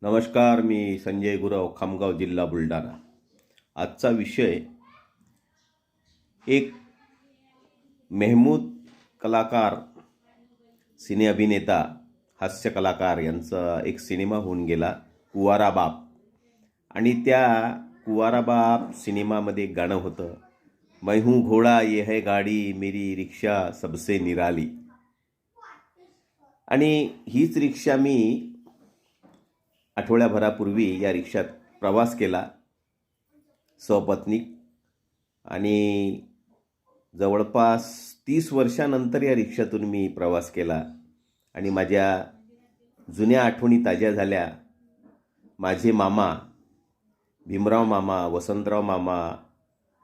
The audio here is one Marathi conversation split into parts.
नमस्कार, मी संजय गुरव, खामगाव, जिल्हा बुलढाणा. आजचा विषय एक मेहमूद कलाकार, सिने अभिनेता, हास्य कलाकार यांचा एक सिनेमा होऊन गेला, कुवारा बाप. आणि त्या कुवारा बाप सिनेमामध्ये एक गाणं होतं, मैं हूँ घोडा ये है गाडी मेरी रिक्षा सबसे निराली. आणि हीच रिक्षा मी आठवड्याभरापूर्वी या रिक्षात प्रवास केला सपत्नीक. आणि जवळपास 30 वर्षानंतर या रिक्षातून मी प्रवास केला आणि माझ्या जुन्या आठवणी ताज्या झाल्या. माझे मामा भीमराव मामा, वसंतराव मामा,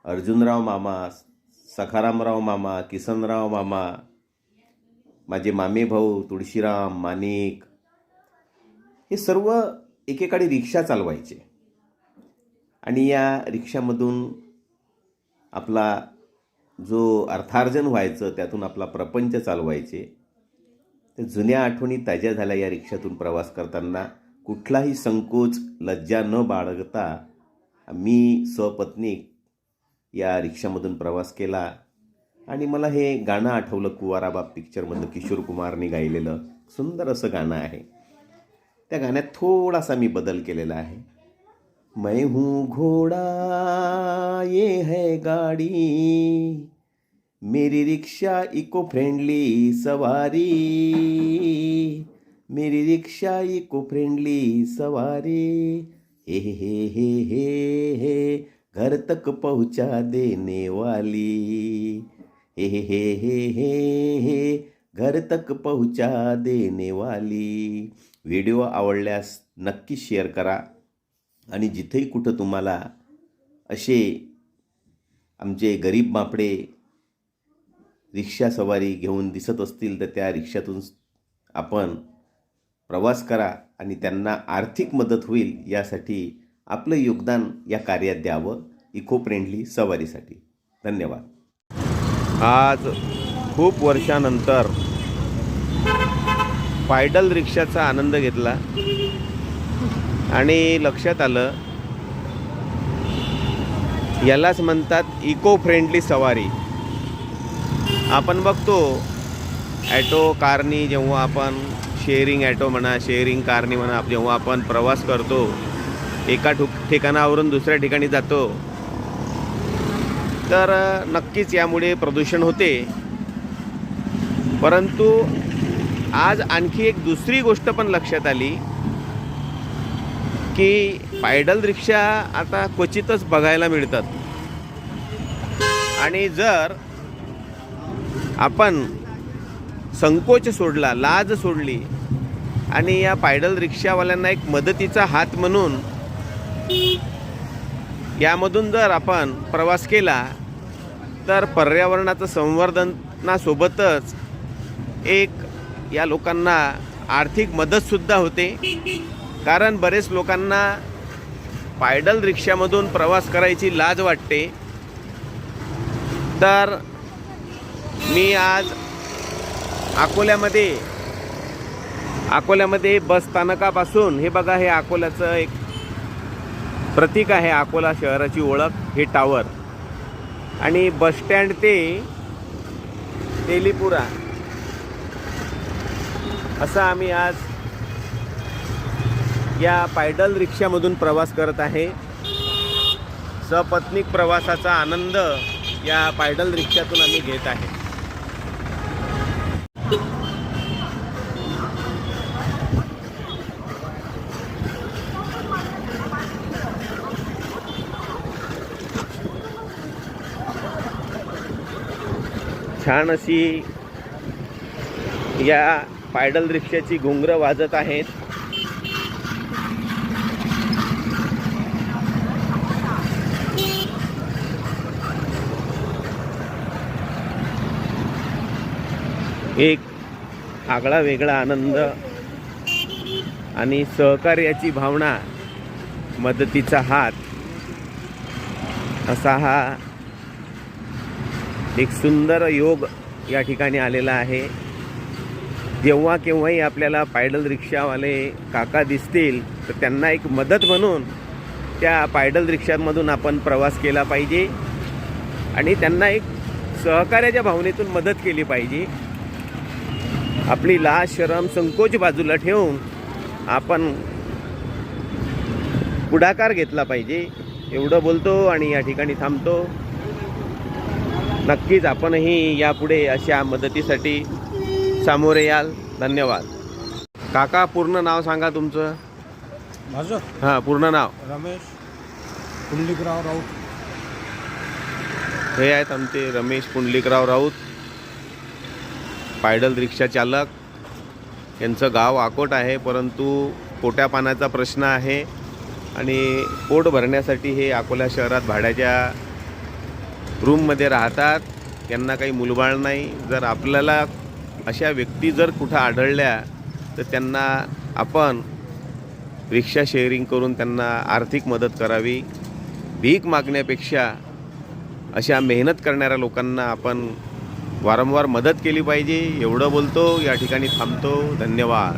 अर्जुनराव मामा, सखारामराव मामा, किसनराव मामा, माझे मामे भाऊ तुळशीराम, माणिक, हे सर्व एकेकाळी रिक्षा चालवायचे. आणि या रिक्षामधून आपला जो अर्थार्जन व्हायचं त्यातून आपला प्रपंच चालवायचे. ते जुन्या आठवणी ताज्या झाल्या. या रिक्षातून प्रवास करताना कुठलाही संकोच, लज्जा न बाळगता मी सपत्नीक या रिक्षामधून प्रवास केला. आणि मला हे गाणं आठवलं, कुवारा बाप पिक्चरमधलं किशोर कुमारने गायलेलं सुंदर असं गाणं आहे. त्या गाण्यात थोडासा मी बदल केलेला आहे. मैं हूँ घोड़ा ये है गाड़ी मेरी रिक्शा इको फ्रेंडली सवारी, मेरी रिक्शा इको फ्रेंडली सवारी, हे घर तक पहुँचा देने वाली, हे घर तक पहुँचा देने वाली. व्हिडिओ आवडल्यास नक्की शेअर करा. आणि जिथेही कुठं तुम्हाला असे आमचे गरीब मापडे रिक्षा सवारी घेऊन दिसत असतील तर त्या रिक्षातून आपण प्रवास करा आणि त्यांना आर्थिक मदत होईल यासाठी आपलं योगदान या कार्यात द्यावं, इको फ्रेंडली सवारीसाठी. धन्यवाद. आज खूप वर्षानंतर पायडल रिक्षाचा आनंद घेतला आणि लक्षात आलं यालाच म्हणतात इको फ्रेंडली सवारी. आपण बघतो ॲटो कारनी, जेव्हा आपण शेअरिंग ॲटो म्हणा, शेअरिंग कारनी म्हणा, जेव्हा आपण प्रवास करतो, एका ठिकाणावरून दुसऱ्या ठिकाणी जातो, तर नक्कीच यामुळे प्रदूषण होते. परंतु आज आणखी एक दुसरी गोष्ट पण लक्षात आली की पायडल रिक्षा आता क्वचितच बघायला मिळतात. आणि जर आपण संकोच सोडला, लाज सोडली आणि या पायडल रिक्षावाल्यांना एक मदतीचा हात म्हणून यामधून जर आपण प्रवास केला तर पर्यावरणाचं संवर्धनासोबतच एक या लोकांना आर्थिक मदतसुद्धा होते. कारण बरेच लोकांना पायडल रिक्षामधून प्रवास करायची लाज वाटते. तर मी आज अकोल्यामध्ये बस स्थानकापासून, हे बघा, हे अकोल्याचं एक प्रतीक आहे, अकोला शहराची ओळख, हे टावर. आणि बसस्टँड ते तेलीपुरा असा आम्ही आज या पायडल रिक्षामधून प्रवास करत आहे. सपत्नीक प्रवासाचा आनंद या पायडल रिक्षातून आम्ही घेत आहे. छान अशी या पायडल रिक्षाची घुंगरं वाजत आहेत. एक आगळा वेगळा आनंद आणि सहकार्याची भावना, मदतीचा हात, असा हा एक सुंदर योग या ठिकाणी आलेला आहे. जेव्हा केव्हाही आपल्याला पायडल रिक्षावाले काका दिसतील तर त्यांना एक मदत म्हणून त्या पायडल रिक्षांमधून आपण प्रवास केला पाहिजे आणि त्यांना एक सहकार्याच्या भावनेतून मदत केली पाहिजे. आपली लाज शरम संकोच बाजूला ठेवून आपण पुढाकार घेतला पाहिजे. एवढं बोलतो आणि या ठिकाणी थांबतो. नक्कीच आपणही यापुढे अशा मदतीसाठी सामोरे याल. धन्यवाद. काका पूर्ण नाव सांगा तुमचं. माझं हां, पूर्ण नाव. रमेश पुंडलिकराव राऊत. हे आहेत आमचे रमेश पुंडलिकराव राऊत, पायडल रिक्षा चालक. यांचं गाव अकोट आहे, परंतु पोट्या पाण्याचा प्रश्न आहे आणि पोट भरण्यासाठी हे अकोला शहरात भाड्याच्या रूममध्ये राहतात. त्यांना काही मुलबाळ नाही. जर आपल्याला अशा व्यक्ती जर कुठं आढळल्या तर त्यांना आपण रिक्षा शेअरिंग करून त्यांना आर्थिक मदत करावी. भीक मागण्यापेक्षा अशा मेहनत करणाऱ्या लोकांना आपण वारंवार मदत केली पाहिजे. एवढं बोलतो, या ठिकाणी थांबतो. धन्यवाद.